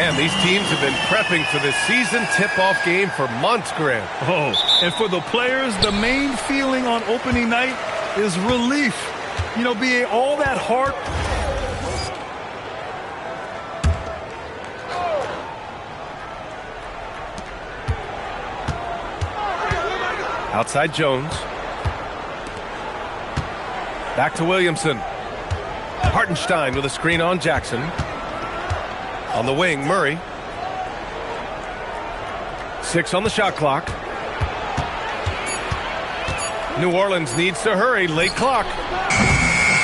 Man, these teams have been prepping for this season tip-off game for months, Grant. Oh, and for the players, the main feeling on opening night is relief. You know, being all that hard. Outside Jones. Back to Williamson. Hartenstein with a screen on Jackson. On the wing, Murray. 6 on the shot clock. New Orleans needs to hurry. Late clock.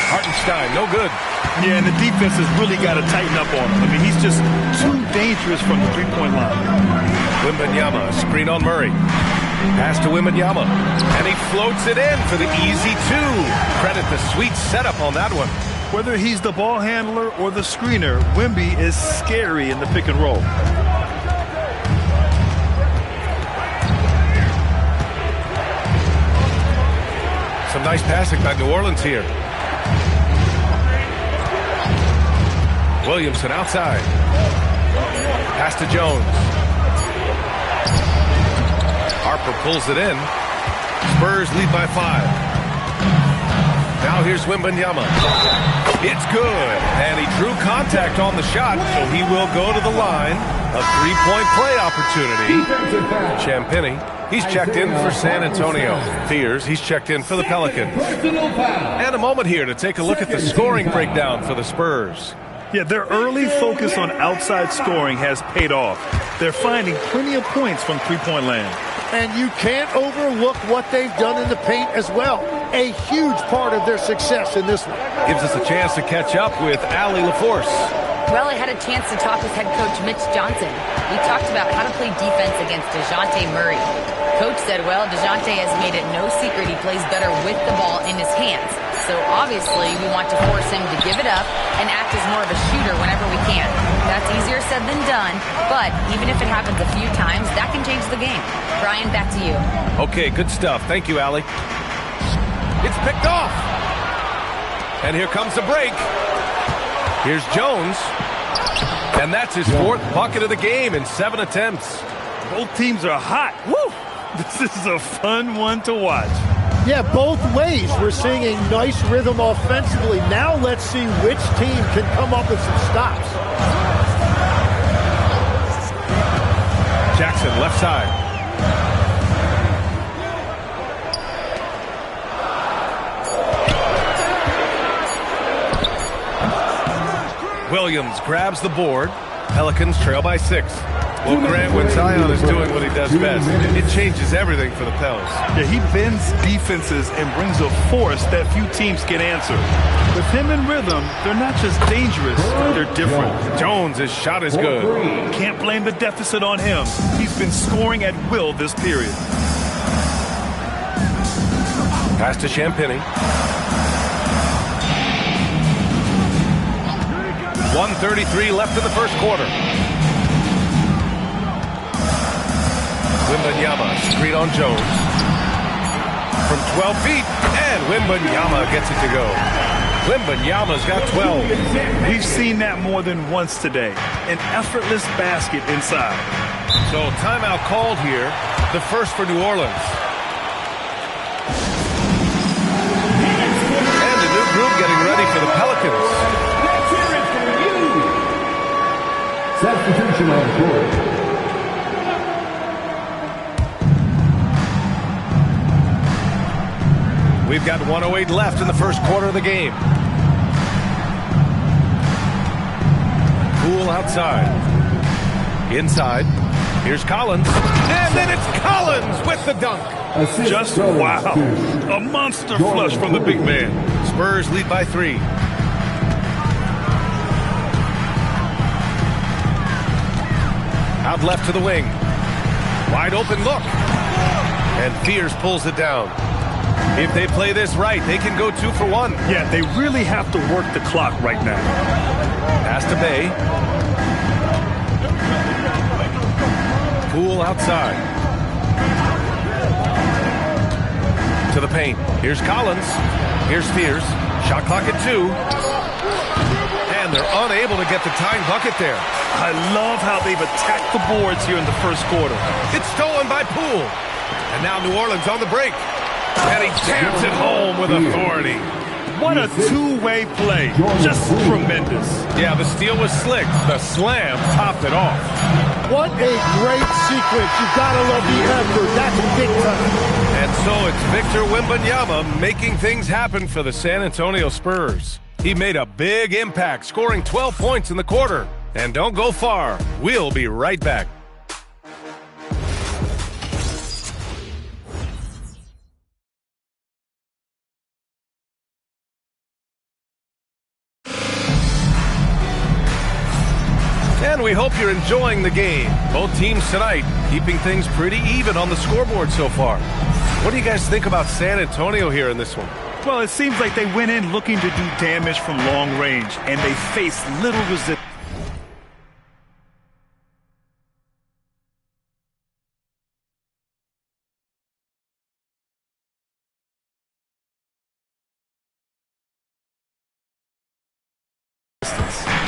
Hartenstein, no good. Yeah, and the defense has really got to tighten up on him. I mean, he's just too dangerous from the three-point line. Wembanyama, screen on Murray. Pass to Wembanyama. And he floats it in for the easy 2. Credit the sweet setup on that one. Whether he's the ball handler or the screener, Wemby is scary in the pick and roll. Some nice passing by New Orleans here. Williamson outside. Pass to Jones. Harper pulls it in. Spurs lead by 5. Now here's Wembanyama. It's good. And he drew contact on the shot, so he will go to the line. A three-point play opportunity. Champagnie, he's checked in for San Antonio. Fears, he's checked in for the Pelicans. And a moment here to take a look at the scoring breakdown for the Spurs. Yeah, their early focus on outside scoring has paid off. They're finding plenty of points from three-point land. And you can't overlook what they've done in the paint as well. A huge part of their success in this one. Gives us a chance to catch up with Allie LaForce. Well, I had a chance to talk with head coach Mitch Johnson. We talked about how to play defense against DeJounte Murray. Coach said, well, DeJounte has made it no secret he plays better with the ball in his hands. So obviously we want to force him to give it up and act as more of a shooter whenever we can. That's easier said than done, but even if it happens a few times, that can change the game. Brian, back to you. Okay, good stuff. Thank you, Allie. It's picked off. And here comes the break. Here's Jones. And that's his 4th bucket of the game in 7 attempts. Both teams are hot. Woo! This is a fun one to watch. Yeah, both ways. We're seeing a nice rhythm offensively. Now let's see which team can come up with some stops. Jackson, left side. Williams grabs the board. Pelicans trail by 6. Well, Grant, when Zion is doing what he does best, it changes everything for the Pels. Yeah, he bends defenses and brings a force that few teams can answer. With him in rhythm, they're not just dangerous, they're different. Jones' shot is good. Can't blame the deficit on him. He's been scoring at will this period. Pass to Champagnie. 1:33 left in the first quarter. Wembanyama, screen on Jones. From 12 feet, and Wembanyama gets it to go. Wembanyama's got 12. We've seen that more than once today. An effortless basket inside. So timeout called here, the first for New Orleans. And a new group getting ready for the Pelicans. Substitution on the court. We've got 1:08 left in the first quarter of the game. Poole outside. Inside. Here's Collins. And then it's Collins with the dunk. Just wow. A monster flush from the big man. Spurs lead by 3. Out left to the wing. Wide open look. And Fears pulls it down. If they play this right, they can go 2 for 1. Yeah, they really have to work the clock right now. Pass to Bay. Poole outside. To the paint. Here's Collins. Here's Fears. Shot clock at 2. And and they're unable to get the tying bucket there. I love how they've attacked the boards here in the first quarter. It's stolen by Poole. And now New Orleans on the break. And he jams it home with authority. What a two-way play. Just tremendous. Yeah, the steal was slick. The slam topped it off. What a great sequence. You've got to love the effort. That's big time. And so it's Victor Wembanyama making things happen for the San Antonio Spurs. He made a big impact, scoring 12 points in the quarter. And don't go far. We'll be right back. And we hope you're enjoying the game. Both teams tonight keeping things pretty even on the scoreboard so far. What do you guys think about San Antonio here in this one? Well, it seems like they went in looking to do damage from long range, and they faced little resistance.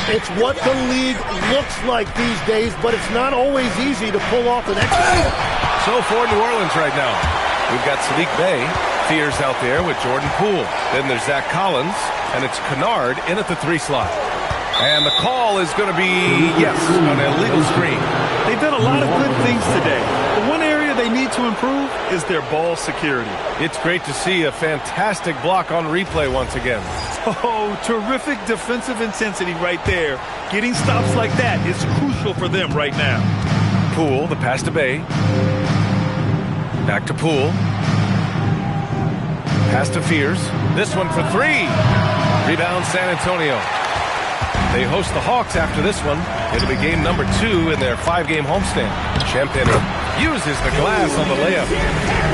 It's what the league looks like these days, but it's not always easy to pull off an extra. So for New Orleans right now, we've got Sadiq Bey, Fears out there with Jordan Poole. Then there's Zach Collins, and it's Kennard in at the 3 slot. And the call is going to be, yes, an illegal screen. They've done a lot of good things today. The one area they need to improve is their ball security. It's great to see a fantastic block on replay once again. Oh, terrific defensive intensity right there. Getting stops like that is crucial for them right now. Poole, the pass to Bey. Back to Poole. Pass to Fears. This one for 3. Rebound San Antonio. They host the Hawks after this one. It'll be game number 2 in their 5-game homestand. Champagnie uses the glass on the layup.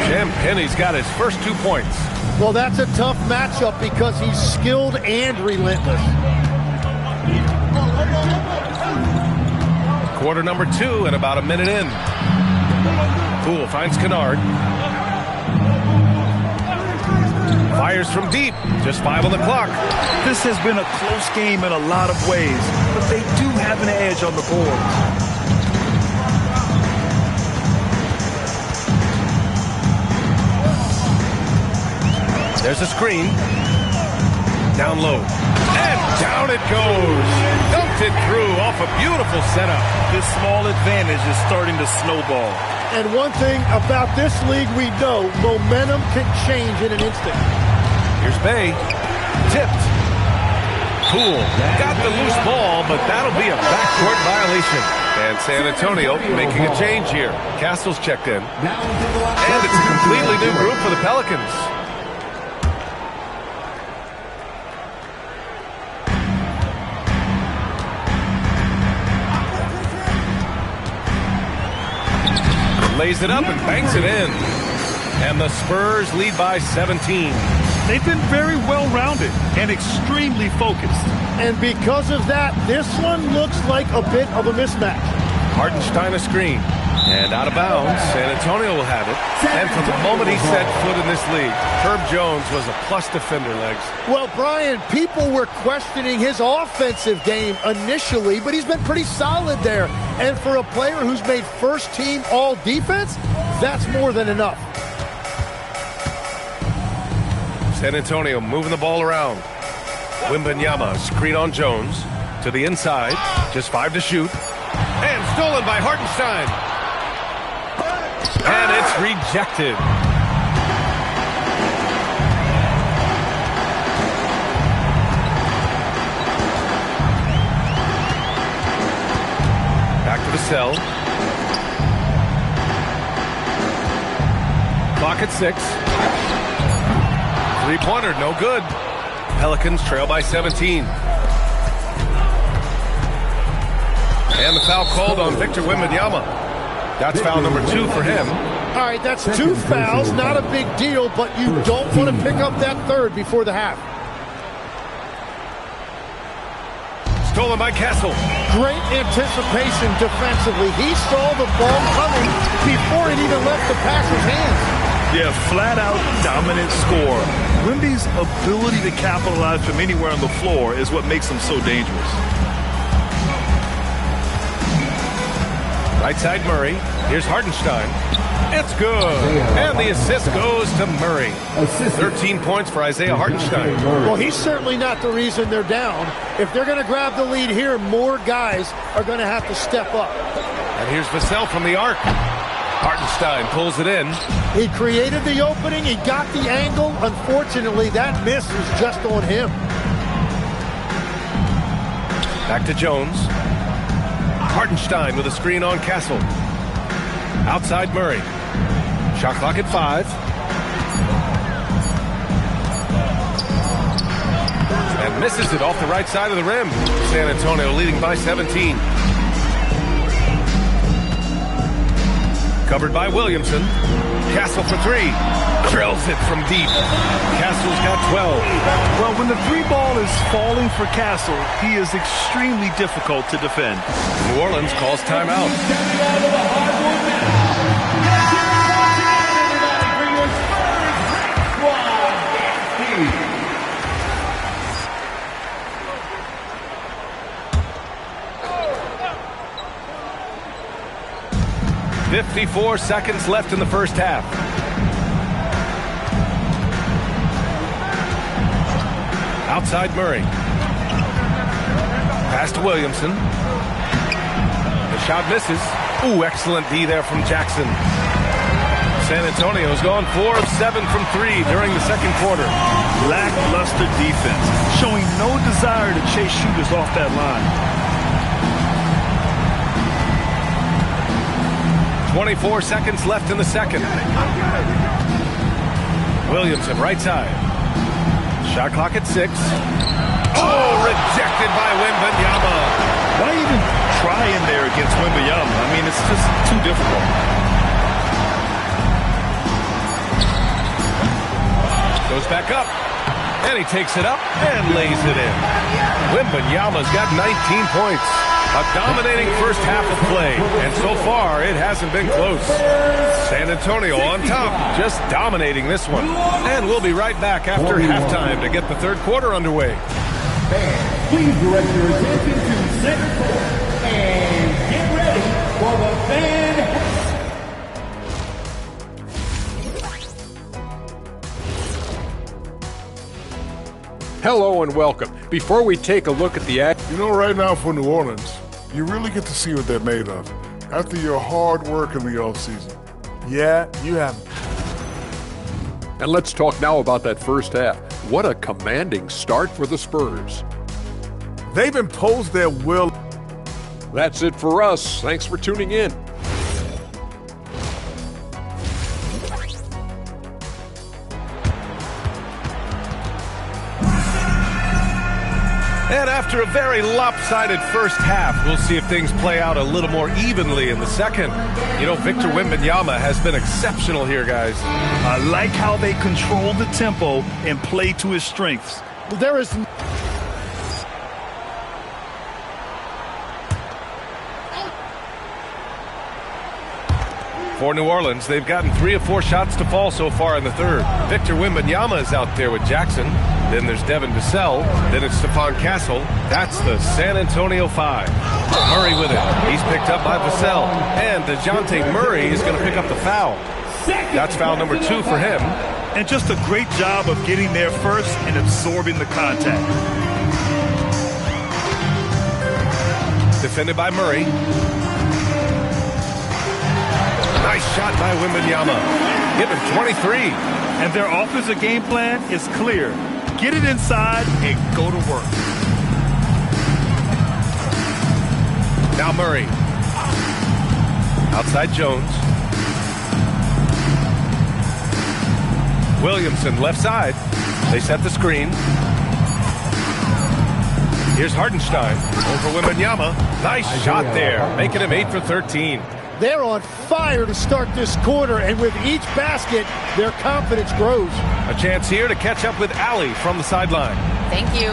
Champagnie's got his first 2 points. Well, that's a tough matchup because he's skilled and relentless. Quarter number 2 and about a minute in. Poole finds Kennard. Fires from deep. Just 5 on the clock. This has been a close game in a lot of ways, but they do have an edge on the board. There's a screen. Down low. And down it goes. Dumped it through off a beautiful setup. This small advantage is starting to snowball. And one thing about this league we know, momentum can change in an instant. Here's Bey. Tipped. Poole got the loose ball, but that'll be a backcourt violation. And San Antonio making a change here. Castle's checked in. And it's a completely new group for the Pelicans. Lays it up and banks it in. And the Spurs lead by 17. They've been very well-rounded and extremely focused. And because of that, this one looks like a bit of a mismatch. Hartenstein a screen. And out of bounds, San Antonio will have it. And from the moment he set foot in this league, Herb Jones was a plus defender, Legs. Well, Brian, people were questioning his offensive game initially, but he's been pretty solid there. And for a player who's made first-team all-defense, that's more than enough. San Antonio moving the ball around. Wembanyama, screen on Jones. To the inside, just 5 to shoot. And stolen by Hartenstein. And it's rejected. Back to the cell. Clock at 6. 3-pointer, no good. Pelicans trail by 17. And the foul called on Victor Wembanyama. That's foul number 2 for him. All right, that's 2 fouls, not a big deal, but you don't want to pick up that third before the half. Stolen by Castle. Great anticipation defensively. He saw the ball coming before it even left the passer's hands. Yeah, flat-out dominant score. Wemby's ability to capitalize from anywhere on the floor is what makes him so dangerous. Right side Murray. Here's Hartenstein. It's good. And the assist goes to Murray. 13 points for Isaiah Hartenstein. Well, he's certainly not the reason they're down. If they're going to grab the lead here, more guys are going to have to step up. And here's Vassell from the arc. Hartenstein pulls it in. He created the opening. He got the angle. Unfortunately, that miss was just on him. Back to Jones. Hartenstein with a screen on Castle. Outside Murray. Shot clock at 5. And misses it off the right side of the rim. San Antonio leading by 17. Covered by Williamson. Castle for 3. Drills it from deep. Castle's got 12. Well, when the 3 ball is falling for Castle, he is extremely difficult to defend. New Orleans calls timeout. 54 seconds left in the first half. Outside Murray. Pass to Williamson. The shot misses. Ooh, excellent D there from Jackson. San Antonio's gone 4 of 7 from 3 during the second quarter. Lackluster defense, showing no desire to chase shooters off that line. 24 seconds left in the second. Williamson, right side. Shot clock at 6. Oh, rejected by Wembanyama. Why even try in there against Wembanyama? I mean, it's just too difficult. Goes back up. And he takes it up and lays it in. Wembanyama's got 19 points. A dominating first half of play, and so far it hasn't been close. San Antonio on top, just dominating this one. And we'll be right back after halftime to get the third quarter underway. Fans, please direct your attention to center court and get ready for the fan. Hello and welcome. Before we take a look at the ad, you know, right now for New Orleans, you really get to see what they're made of after your hard work in the offseason. Yeah, you have. And let's talk now about that first half. What a commanding start for the Spurs. They've imposed their will. That's it for us. Thanks for tuning in. And after a very lopsided first half, we'll see if things play out a little more evenly in the second. You know, Victor Wembanyama has been exceptional here, guys. I like how they control the tempo and play to his strengths. Well, there is... For New Orleans, they've gotten 3 of 4 shots to fall so far in the third. Victor Wembanyama is out there with Jackson. Then there's Devin Vassell. Then it's Stephon Castle. That's the San Antonio 5. Murray with it. He's picked up by Vassell. And DeJounte Murray is going to pick up the foul. That's foul number 2 for him. And just a great job of getting there first and absorbing the contact. Defended by Murray. Nice shot by Wembanyama. Give him 23. And their offensive game plan is clear. Get it inside and go to work. Now Murray. Outside Jones. Williamson left side. They set the screen. Here's Hartenstein over Wembanyama. Nice shot there, making him 8 for 13. They're on fire to start this quarter, and with each basket, their confidence grows. A chance here to catch up with Allie from the sideline. Thank you.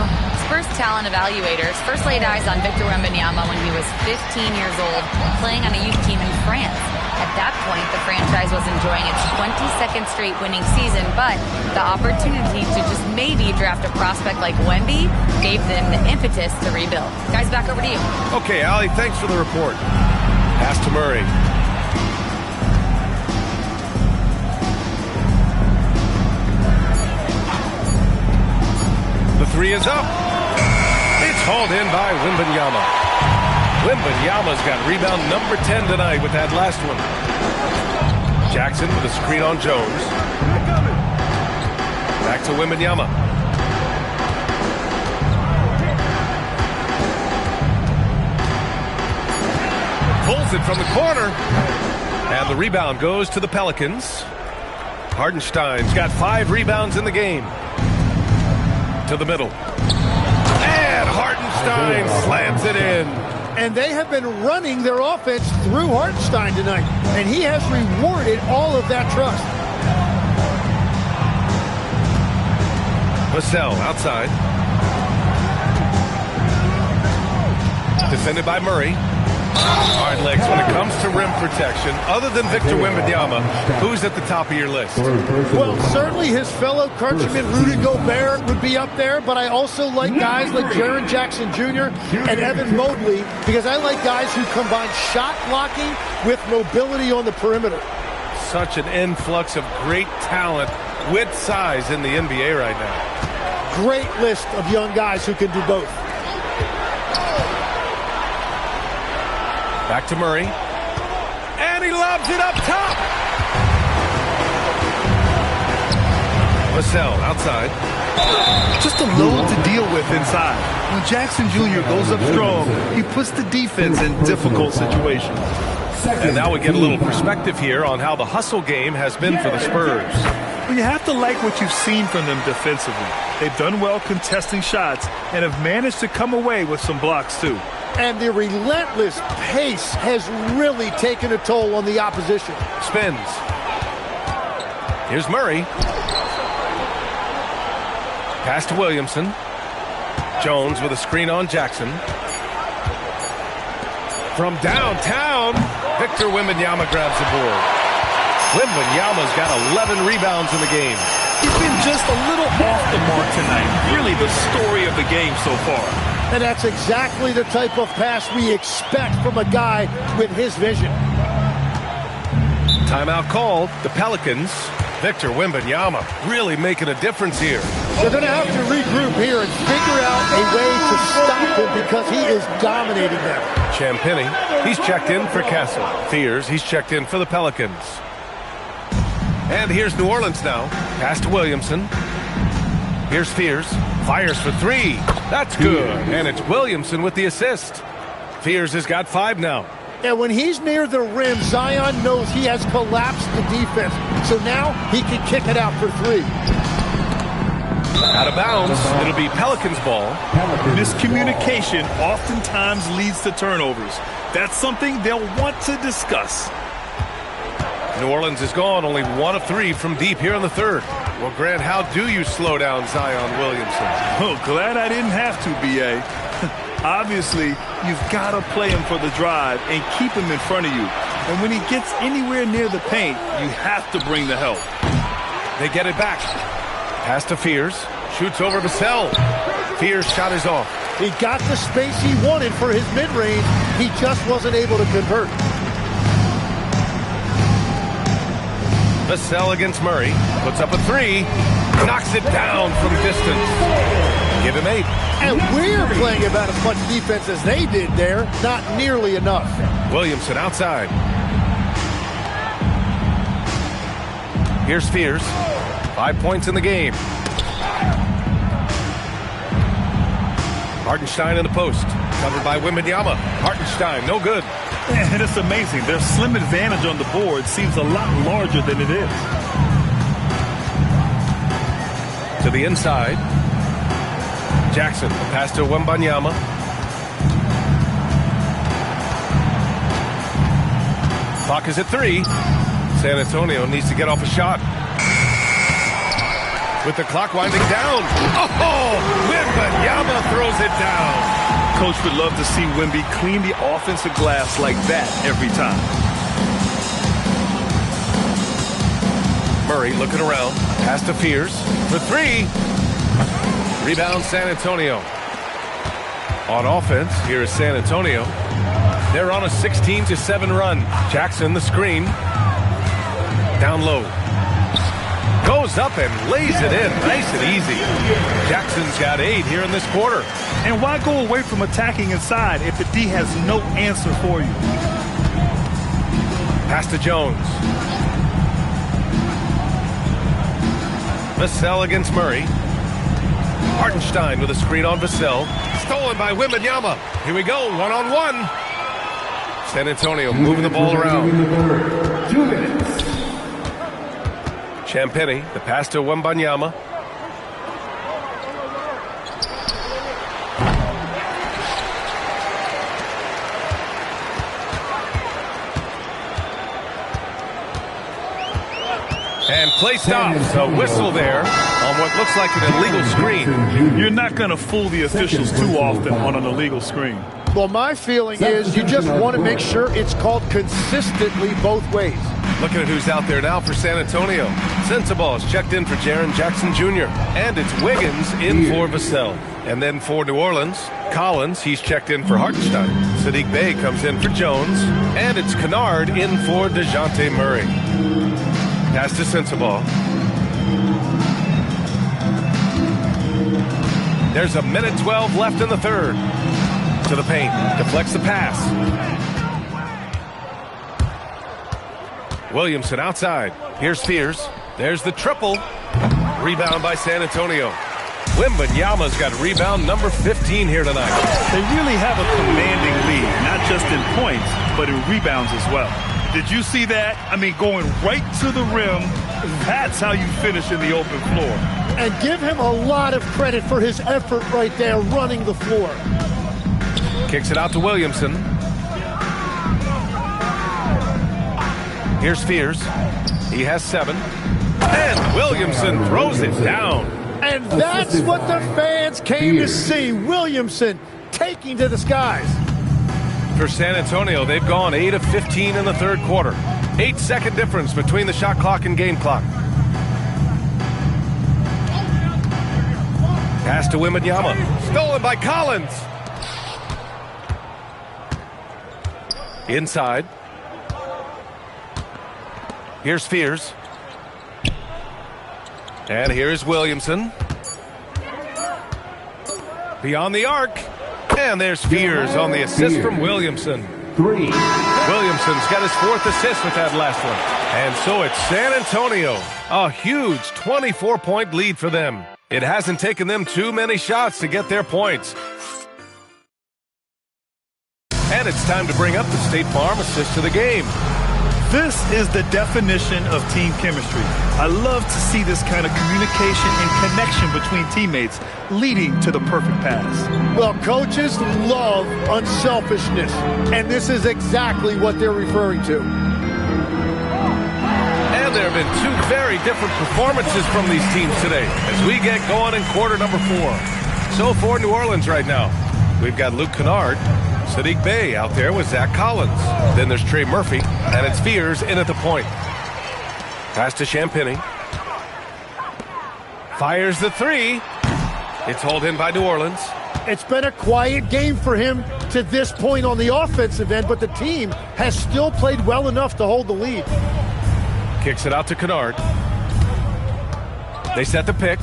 Spurs talent evaluators first laid eyes on Victor Wembanyama when he was 15 years old, playing on a youth team in France. At that point, the franchise was enjoying its 22nd straight winning season, but the opportunity to just maybe draft a prospect like Wemby gave them the impetus to rebuild. Guys, back over to you. Okay, Allie, thanks for the report. Pass to Murray. The three is up. It's hauled in by Wembanyama. Wembanyama's got rebound number 10 tonight with that last one. Jackson with a screen on Jones. Back to Wembanyama. Pulls it from the corner. And the rebound goes to the Pelicans. Hardenstein's got 5 rebounds in the game. To the middle. And Hardenstein slams it in. And they have been running their offense through Hartenstein tonight. And he has rewarded all of that trust. Vassell outside. Defended by Murray. Hard legs when it comes to rim protection. Other than Victor Wembanyama, who's at the top of your list? Well, certainly his fellow countryman Rudy Gobert would be up there, but I also like guys like Jaren Jackson Jr. and Evan Mobley because I like guys who combine shot blocking with mobility on the perimeter. Such an influx of great talent with size in the NBA right now. Great list of young guys who can do both. Back to Murray. And he lobs it up top. Vassell outside. Just a load to deal with inside. When Jackson Jr. goes up strong, he puts the defense in difficult situations. And now we get a little perspective here on how the hustle game has been for the Spurs. Well, you have to like what you've seen from them defensively. They've done well contesting shots and have managed to come away with some blocks too. And the relentless pace has really taken a toll on the opposition. Spins. Here's Murray. Pass to Williamson. Jones with a screen on Jackson. From downtown, Victor Wembanyama grabs the board. Wembanyama's got 11 rebounds in the game. He's been just a little off the mark tonight. Really the story of the game so far. And that's exactly the type of pass we expect from a guy with his vision. Timeout called. The Pelicans. Victor Wembanyama really making a difference here. They're going to have to regroup here and figure out a way to stop him because he is dominating them. Champagny, he's checked in for Castle. Fears, he's checked in for the Pelicans. And here's New Orleans now. Pass to Williamson. Here's Fears. Fires for 3. That's good. And it's Williamson with the assist. Fears has got 5 now. And when he's near the rim, Zion knows he has collapsed the defense. So now he can kick it out for 3. Out of bounds. It'll be Pelicans ball. Miscommunication oftentimes leads to turnovers. That's something they'll want to discuss. New Orleans is gone. Only 1 of 3 from deep here in the third. Well, Grant, how do you slow down Zion Williamson? Oh, glad I didn't have to, B.A. Obviously, you've got to play him for the drive and keep him in front of you. And when he gets anywhere near the paint, you have to bring the help. They get it back. Pass to Fears. Shoots over Vassell. Fears' shot is off. He got the space he wanted for his mid-range. He just wasn't able to convert. Vassell against Murray. Puts up a 3. Knocks it down from distance. Give him 8. And we're playing about as much defense as they did there. Not nearly enough. Williamson outside. Here's Fears. 5 points in the game. Hartenstein in the post. Covered by Wembanyama. Hartenstein, no good. And it's amazing. Their slim advantage on the board seems a lot larger than it is. To the inside. Jackson, pass to Wembanyama. Clock is at 3. San Antonio needs to get off a shot. With the clock winding down. Oh, Wembanyama throws it down. Coach would love to see Wemby clean the offensive glass like that every time. Murray looking around. Pass to Fears for three. Rebound San Antonio. On offense, here is San Antonio. They're on a 16-7 run. Jackson the screen. Down low. Goes up and lays it in. Nice and easy. Jackson's got 8 here in this quarter. And why go away from attacking inside if the D has no answer for you? Pass to Jones. Vassell against Murray. Hartenstein with a screen on Vassell. Stolen by Wembanyama. Here we go, one-on-one. San Antonio moving the ball around. 2 minutes. Champagny, the pass to Wembanyama. And play stops. A whistle there on what looks like an illegal screen. You're not going to fool the officials too often on an illegal screen. Well, my feeling is you just want to make sure it's called consistently both ways. Looking at who's out there now for San Antonio. Sensabaugh is checked in for Jaren Jackson Jr. And it's Wiggins in for Vassell. And then for New Orleans, Collins, he's checked in for Hartenstein. Sadiq Bey comes in for Jones. And it's Kennard in for DeJounte Murray. Pass to Sensabaugh. There's a minute 12 left in the third. To the paint. Deflects the pass. Williamson outside. Here's Fears. There's the triple. Rebound by San Antonio. Wembanyama's got rebound number 15 here tonight. They really have a commanding lead, not just in points, but in rebounds as well. Did you see that? I mean, going right to the rim, that's how you finish in the open floor. And give him a lot of credit for his effort right there running the floor. Kicks it out to Williamson. Here's Fears. He has 7. And Williamson throws it down. And that's what the fans came to see. Williamson taking to the skies. For San Antonio, they've gone 8 of 15 in the third quarter. 8-second difference between the shot clock and game clock. Pass to Wembanyama. Stolen by Collins. Inside. Here's Fears. And here's Williamson. Beyond the arc. And there's Fears on the assist from Williamson. 3. Williamson's got his 4th assist with that last one. And so it's San Antonio. A huge 24-point lead for them. It hasn't taken them too many shots to get their points. And it's time to bring up the State Farm assist of the game. This is the definition of team chemistry. I love to see this kind of communication and connection between teammates leading to the perfect pass. Well, coaches love unselfishness, and this is exactly what they're referring to. And there have been 2 very different performances from these teams today as we get going in quarter number 4. So for New Orleans right now, we've got Luke Kennard, Sadiq Bey out there with Zach Collins. Then there's Trey Murphy, and it's Fears in at the point. Pass to Champagny. Fires the 3. It's hauled in by New Orleans. It's been a quiet game for him to this point on the offensive end, but the team has still played well enough to hold the lead. Kicks it out to Kennard. They set the pick.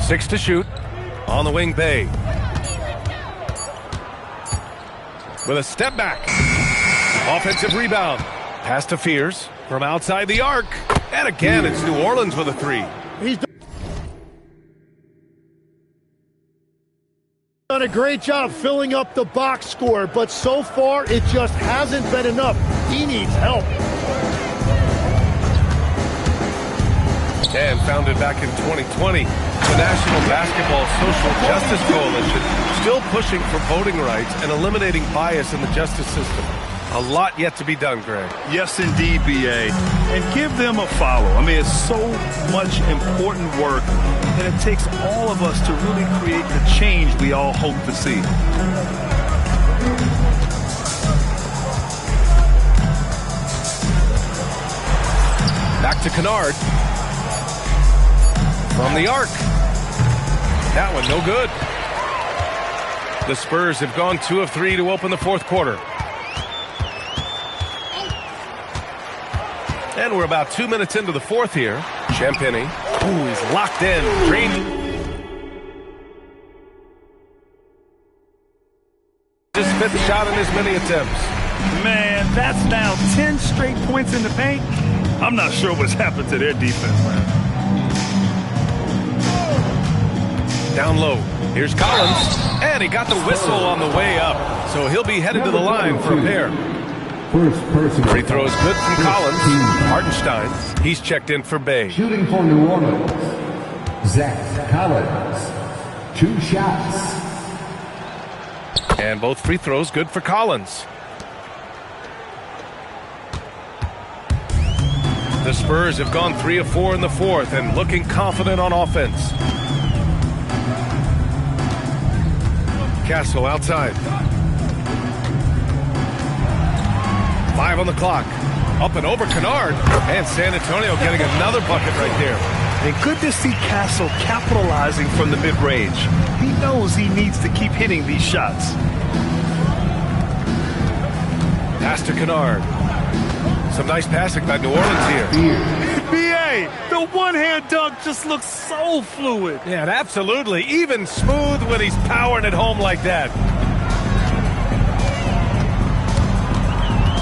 6 to shoot. On the wing, Bey. With a step back. Offensive rebound. Pass to Fears from outside the arc. And again, it's New Orleans with a 3. He's done a great job filling up the box score, but so far it just hasn't been enough. He needs help. And founded back in 2020, the National Basketball Social Justice Coalition, still pushing for voting rights and eliminating bias in the justice system. A lot yet to be done, Greg. Yes, indeed, B.A. And give them a follow. I mean, it's so much important work, and it takes all of us to really create the change we all hope to see. Back to Kennard. From the arc. That one no good. The Spurs have gone 2 of 3 to open the fourth quarter. And we're about 2 minutes into the fourth here. Champagny. Ooh, he's locked in. Just fit the shot in as many attempts. Man, that's now 10 straight points in the paint. I'm not sure what's happened to their defense, man. Down low. Here's Collins. And he got the whistle on the way up. So he'll be headed to the line for a pair. Free throw is good from Collins. Hartenstein. He's checked in for Bay. Shooting for New Orleans, Zach Collins. 2 shots. And both free throws good for Collins. The Spurs have gone 3 of 4 in the fourth and looking confident on offense. Castle outside. 5 on the clock. Up and over Kennard. And San Antonio getting another bucket right there. And good to see Castle capitalizing from the mid-range. He knows he needs to keep hitting these shots. Pass to Kennard. Some nice passing by New Orleans here. B.A., the one-hand dunk just looks so fluid. Yeah, absolutely. Even smooth when he's powering it home like that.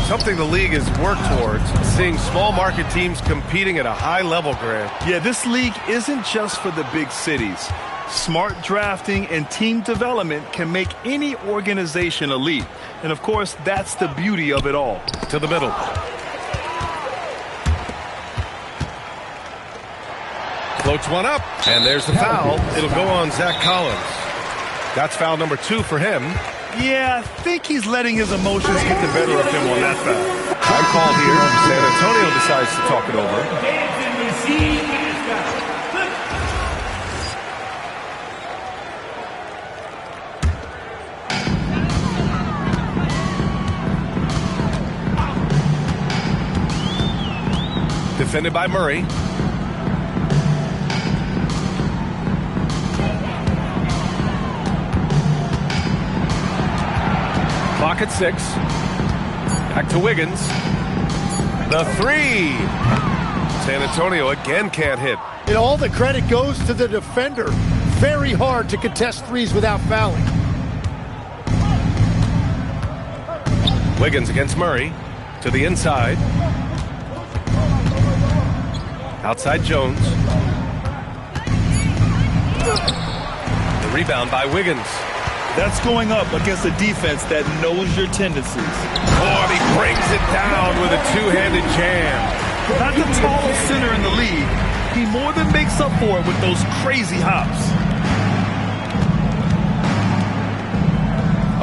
Something the league has worked towards, seeing small market teams competing at a high level, Grant. Yeah, this league isn't just for the big cities. Smart drafting and team development can make any organization elite. And, of course, that's the beauty of it all. To the middle. Floats one up, and there's the foul. It'll go on Zach Collins. That's foul number 2 for him. Yeah, I think he's letting his emotions get the better of him on that foul. Time called here. San Antonio decides to talk it over. Defended by Murray. Clock at 6. Back to Wiggins. The 3. San Antonio again can't hit. And all the credit goes to the defender. Very hard to contest threes without fouling. Wiggins against Murray. To the inside. Outside Jones. The rebound by Wiggins. That's going up against a defense that knows your tendencies. Oh, he brings it down with a two-handed jam. Not the tallest center in the league. He more than makes up for it with those crazy hops.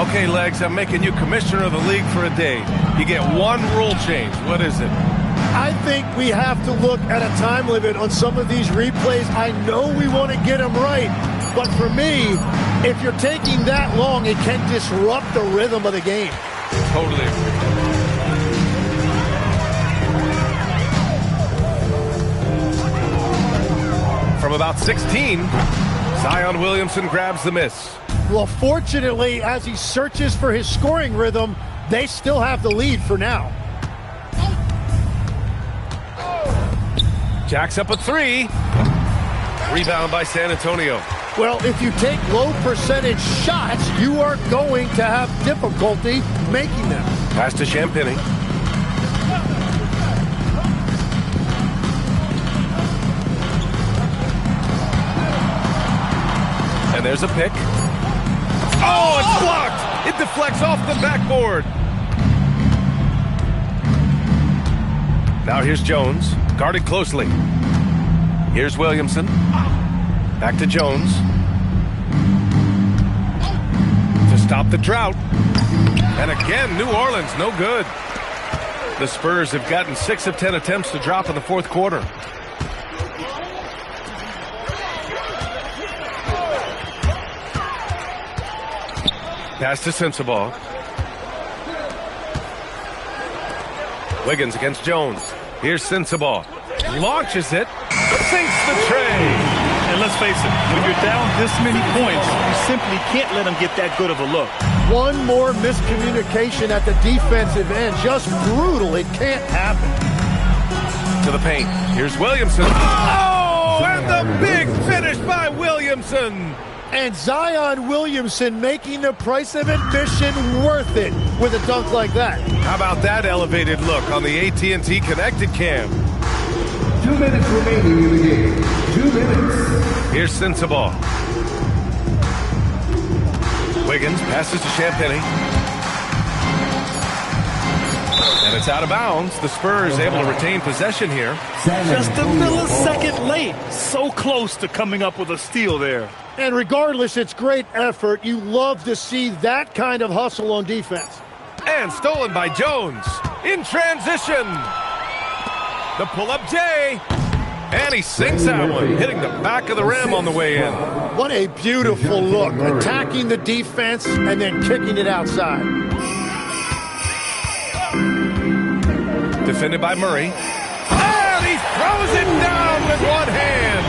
Okay, Legs, I'm making you commissioner of the league for a day. You get one rule change. What is it? I think we have to look at a time limit on some of these replays. I know we want to get them right, but for me, if you're taking that long, it can disrupt the rhythm of the game. Totally agree. From about 16, Zion Williamson grabs the miss. Well, fortunately, as he searches for his scoring rhythm, they still have the lead for now. Jacks up a 3. Rebound by San Antonio. Well, if you take low percentage shots, you are going to have difficulty making them. Pass to Champagny. And there's a pick. Oh, it's blocked! It deflects off the backboard. Now here's Jones, guarded closely. Here's Williamson. Back to Jones. To stop the drought. And again, New Orleans, no good. The Spurs have gotten 6 of 10 attempts to drop in the fourth quarter. Pass to Sensabaugh. Wiggins against Jones. Here's Sensabaugh. Launches it. Sinks the tray. And let's face it, when you're down this many points, you simply can't let them get that good of a look. One more miscommunication at the defensive end. Just brutal. It can't happen. To the paint. Here's Williamson. Oh, and the big finish by Williamson. And Zion Williamson making the price of admission worth it with a dunk like that. How about that elevated look on the AT&T Connected Cam? 2 minutes remaining in the game. 2 minutes. Here's Sensabaugh. Wiggins passes to Champagnie. And it's out of bounds. The Spurs able to retain possession here. Just a millisecond late. So close to coming up with a steal there. And regardless, it's great effort. You love to see that kind of hustle on defense. And stolen by Jones. In transition. The pull-up J. And he sinks that one, hitting the back of the rim on the way in. What a beautiful look. Attacking the defense and then kicking it outside. Defended by Murray. And he throws it down with one hand.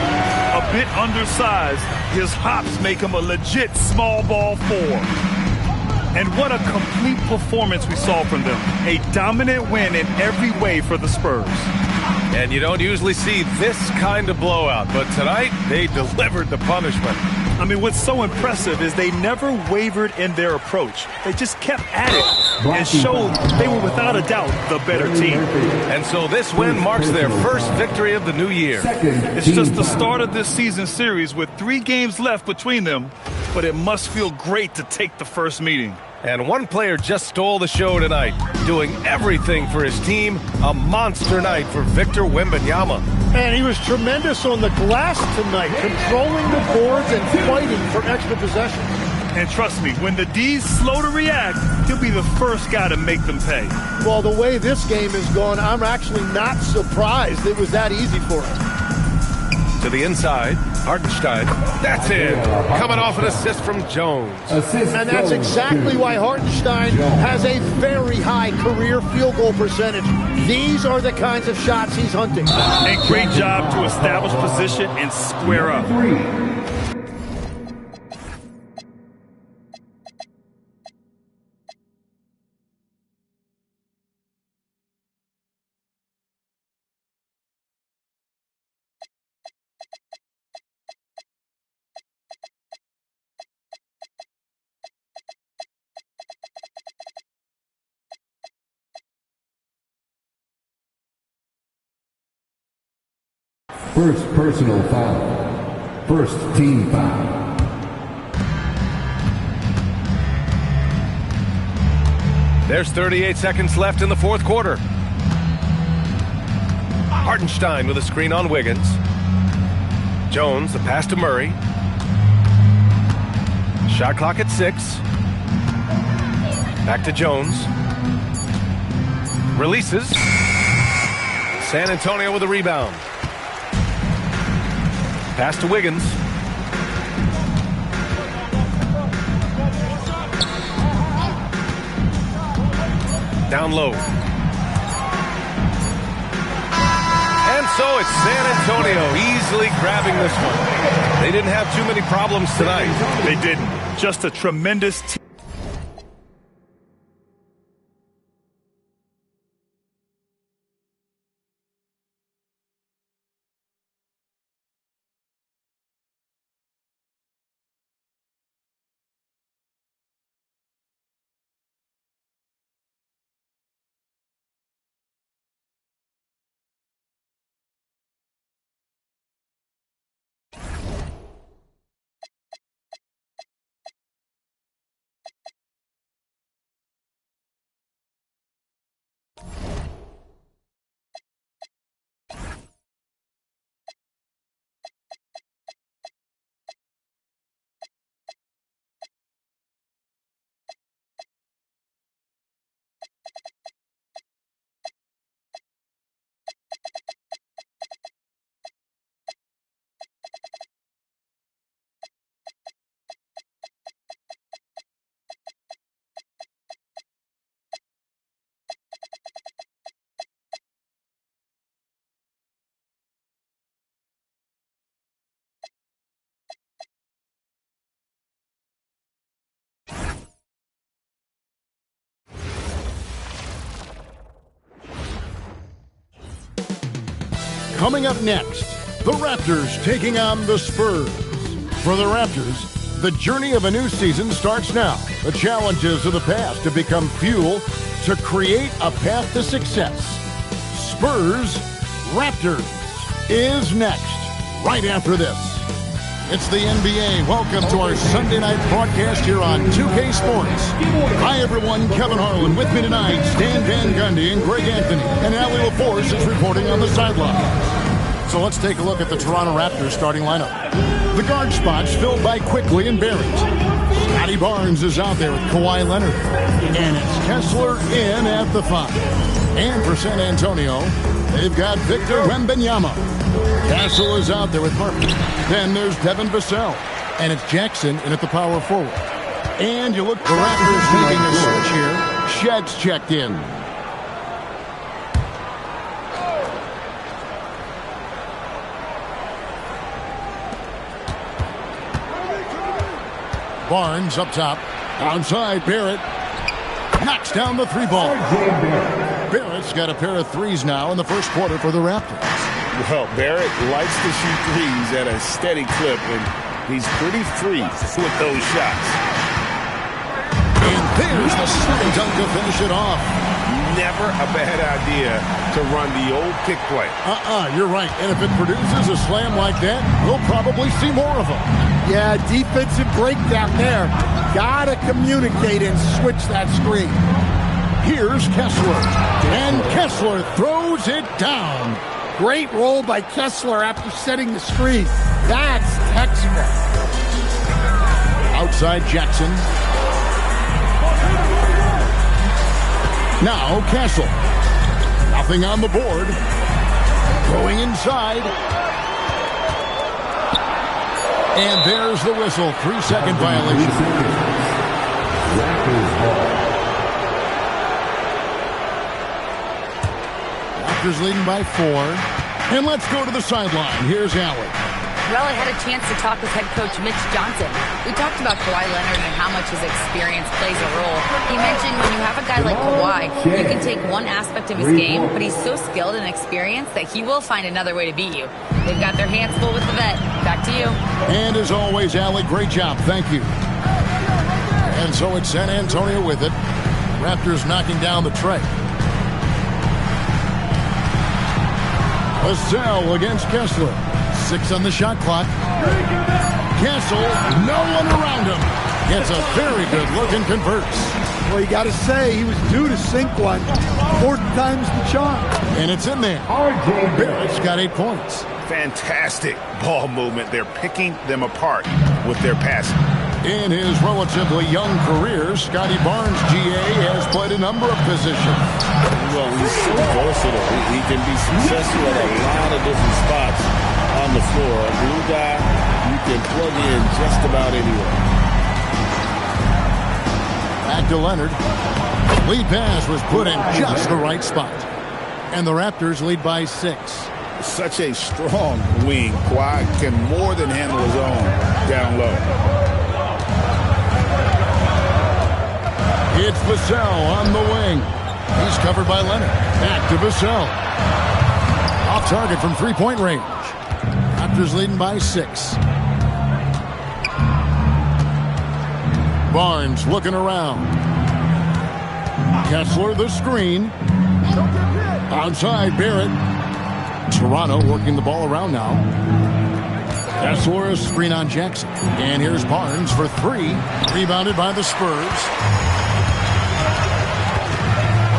A bit undersized, his hops make him a legit small ball 4. And what a complete performance we saw from them. A dominant win in every way for the Spurs. And you don't usually see this kind of blowout, but tonight they delivered the punishment. I mean, what's so impressive is they never wavered in their approach. They just kept at it and showed they were without a doubt the better team. And so this win marks their first victory of the new year. It's just the start of this season series with 3 games left between them, but it must feel great to take the first meeting. And one player just stole the show tonight, doing everything for his team. A monster night for Victor Wembanyama. And he was tremendous on the glass tonight, controlling the boards and fighting for extra possessions. And trust me, when the D's slow to react, he'll be the first guy to make them pay. Well, the way this game is going, I'm actually not surprised it was that easy for him. To the inside, Hartenstein. That's in. Coming off an assist from Jones. And that's exactly why Hartenstein has a very high career field goal percentage. These are the kinds of shots he's hunting. And great job to establish position and square up. First personal foul. First team foul. There's 38 seconds left in the fourth quarter. Hartenstein with a screen on Wiggins. Jones, the pass to Murray. Shot clock at 6. Back to Jones. Releases. San Antonio with a rebound. Pass to Wiggins. Down low. And so it's San Antonio easily grabbing this one. They didn't have too many problems tonight. They didn't. Just a tremendous team. Coming up next, the Raptors taking on the Spurs. For the Raptors, the journey of a new season starts now. The challenges of the past have become fuel to create a path to success. Spurs Raptors is next, right after this. It's the NBA. Welcome to our Sunday night broadcast here on 2K Sports. Hi, everyone. Kevin Harlan with me tonight. Stan Van Gundy and Greg Anthony. And Allie LaForce is reporting on the sidelines. So let's take a look at the Toronto Raptors starting lineup. The guard spots filled by Quickly and Barrett. Scotty Barnes is out there with Kawhi Leonard. And it's Kessler in at the 5. And for San Antonio, they've got Victor Wembanyama. Castle is out there with Harper. Then there's Devin Vassell. And it's Jackson in at the power forward. And you look, the Raptors making a switch here. Shedd's checked in. Barnes up top. Outside, Barrett. Knocks down the 3-ball. Barrett's got a pair of threes now in the first quarter for the Raptors. Well, Barrett likes to shoot threes at a steady clip, and he's pretty free with those shots. And there's the slam dunk to finish it off. Never a bad idea to run the old kick play. You're right. And if it produces a slam like that, we'll probably see more of them. Yeah, defensive breakdown there. Gotta communicate and switch that screen. Here's Kessler. And Kessler throws it down. Great roll by Kessler after setting the screen. That's textbook. Outside Jackson. Now Castle. Nothing on the board. Going inside. And there's the whistle. 3-second violation. Raptors leading by 4. And let's go to the sideline. Here's Allen. Well, I had a chance to talk with head coach Mitch Johnson. We talked about Kawhi Leonard and how much his experience plays a role. He mentioned when you have a guy like Kawhi, you can take one aspect of his game, but he's so skilled and experienced that he will find another way to beat you. They've got their hands full with the vet. Back to you. And as always, Allie, great job. Thank you. And so it's San Antonio with it. Raptors knocking down the tray. Vassell against Kessler. 6 on the shot clock. Castle, no one around him. Gets a very good look and converts. Well, you got to say, he was due to sink one. 4th time's the charm. And it's in there. Barrett's got 8 points. Fantastic ball movement. They're picking them apart with their passing. In his relatively young career, Scotty Barnes, GA, has played a number of positions. Well, he's so versatile. He can be successful at a lot of different spots on the floor. A blue guy, you can plug in just about anywhere. Back to Leonard. Lead pass was put in just the right spot. And the Raptors lead by 6. Such a strong wing. Kawhi can more than handle his own down low. It's Vassell on the wing. He's covered by Leonard. Back to Vassell. Off target from 3-point range. Raptors leading by 6. Barnes looking around. Kessler the screen. Outside Barrett. Toronto working the ball around now. Kessler a screen on Jackson. And here's Barnes for 3. Rebounded by the Spurs.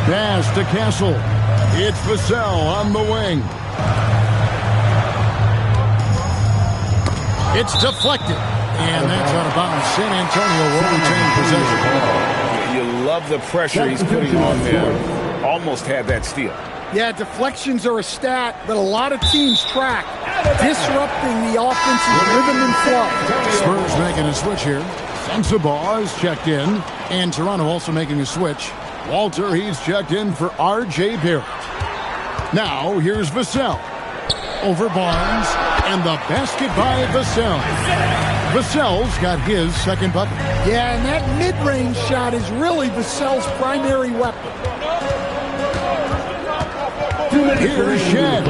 Pass to Castle. It's Vassell on the wing. It's deflected. And that's out of bounds. San Antonio will retain possession. You love the pressure he's putting on them. Almost had that steal. Yeah, deflections are a stat that a lot of teams track. Disrupting the offensive rhythm and flow. Spurs making a switch here. Sensabaugh is checked in. And Toronto also making a switch. Walter, he's checked in for R.J. Barrett. Now, here's Vassell. Over Barnes. And the basket by Vassell. Vassell's got his second bucket. Yeah, and that mid-range shot is really Vassell's primary weapon. Here's Shed.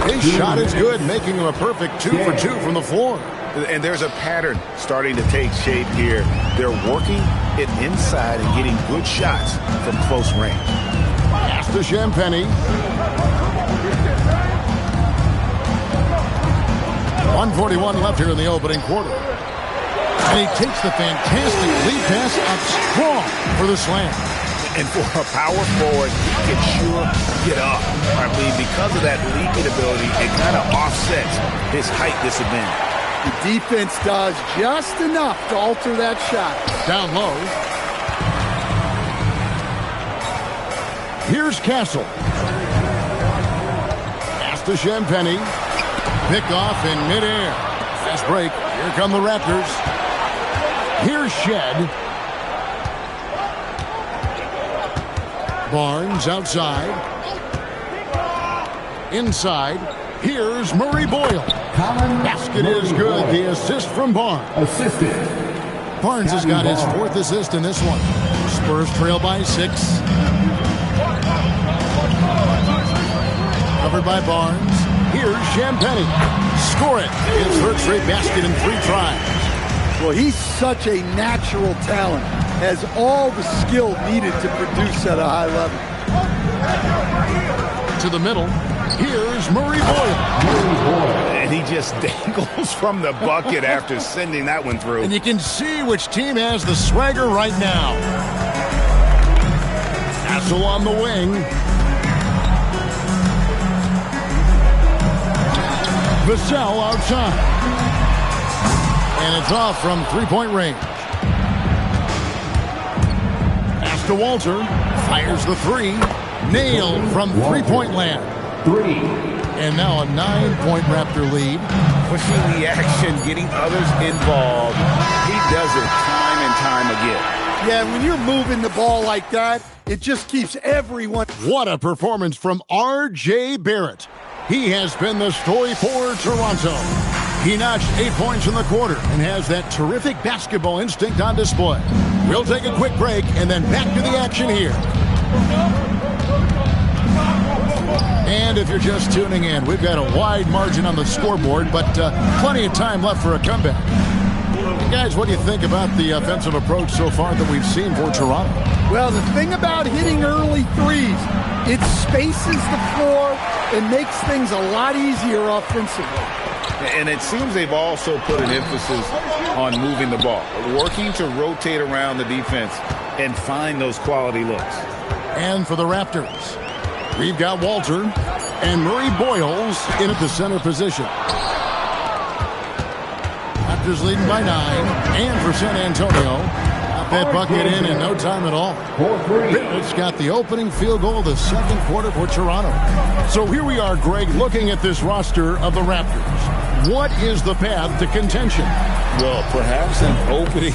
His shot is good, making him a perfect 2 for 2 from the floor. And there's a pattern starting to take shape here. They're working it inside and getting good shots from close range. Pass to Champagny. 1:41 left here in the opening quarter. And he takes the fantastic lead pass up strong for the slam. And for a power forward, he can sure get up. I mean, because of that leaping ability, it kind of offsets his height disadvantage. The defense does just enough to alter that shot. Down low. Here's Castle. Pass to Champagny. Pick off in midair. Fast break. Here come the Raptors. Here's Shed. Barnes outside. Inside. Here's Murray Boyle. Basket is good. The assist from Barnes. Barnes has got his 4th assist in this one. Spurs trail by 6. Covered by Barnes. Here's Champagny. Score it. His 3rd straight basket in 3 tries. Well, he's such a natural talent. Has all the skill needed to produce at a high level. To the middle. Here's Murray Boyle. And he just dangles from the bucket after sending that one through. And you can see which team has the swagger right now. Castle on the wing. Vassell outside. And it's off from 3-point range. Pass to Walter. Fires the 3. Nailed from 3-point land. 3. And now a 9-point Raptor lead. Pushing the action, getting others involved. He does it time and time again. Yeah, when you're moving the ball like that, it just keeps everyone. What a performance from R.J. Barrett. He has been the story for Toronto. He notched 8 points in the quarter and has that terrific basketball instinct on display. We'll take a quick break and then back to the action here. And if you're just tuning in, we've got a wide margin on the scoreboard, but plenty of time left for a comeback. Guys, what do you think about the offensive approach so far that we've seen for Toronto? Well, the thing about hitting early threes, it spaces the floor and makes things a lot easier offensively. And it seems they've also put an emphasis on moving the ball, working to rotate around the defense and find those quality looks. And for the Raptors, we've got Walter and Murray Boyles in at the center position. Raptors leading by 9. And for San Antonio, got that bucket in no time at all. Barrett's got the opening field goal of the 2nd quarter for Toronto. So here we are, Greg, looking at this roster of the Raptors. What is the path to contention? Well, perhaps an opening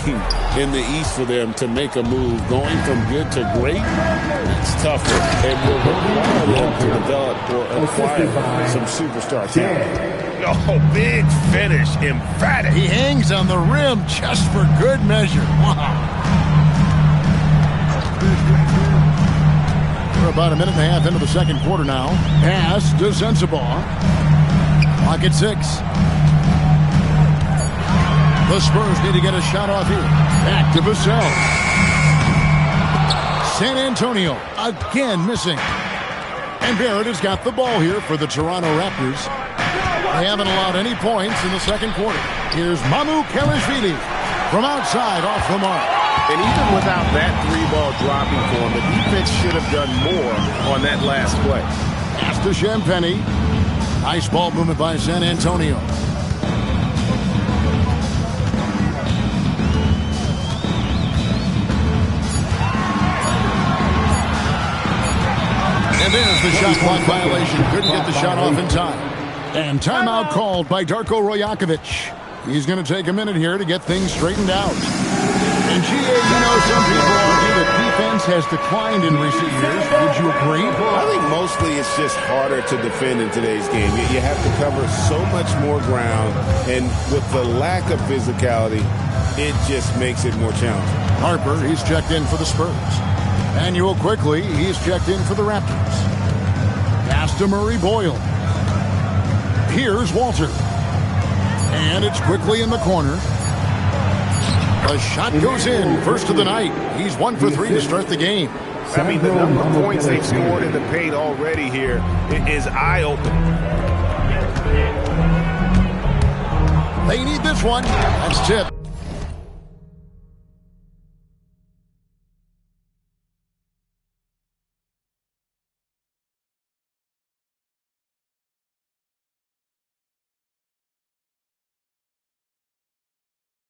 in the East for them to make a move. Going from good to great, it's tougher. And will require them to develop or acquire some superstar talent. Oh, big finish, emphatic. He hangs on the rim just for good measure. Wow. We're about a minute and a half into the 2nd quarter now. Pass to Sensabaugh. Clock at 6. The Spurs need to get a shot off here. Back to Vassell. San Antonio again missing. And Barrett has got the ball here for the Toronto Raptors. They haven't allowed any points in the 2nd quarter. Here's Mamoukelashvili from outside off the mark. And even without that 3-ball dropping for him, the defense should have done more on that last play. Pass to Champagny. Nice ball movement by San Antonio. And there's the shot clock violation. Couldn't get the shot off in time. And timeout called by Darko Rajakovic. He's going to take a minute here to get things straightened out. And GA, you know, some people argue that defense has declined in recent years. Would you agree? I think mostly it's just harder to defend in today's game. You have to cover so much more ground, and with the lack of physicality, it just makes it more challenging. Harper, he's checked in for the Spurs. Manuel quickly, he's checked in for the Raptors. Pass to Murray Boyle. Here's Walter. And it's quickly in the corner. The shot goes in. First of the night. He's 1 for 3 to start the game. I mean, the number of points they've scored in the paint already here is eye-opening. They need this one. That's tip.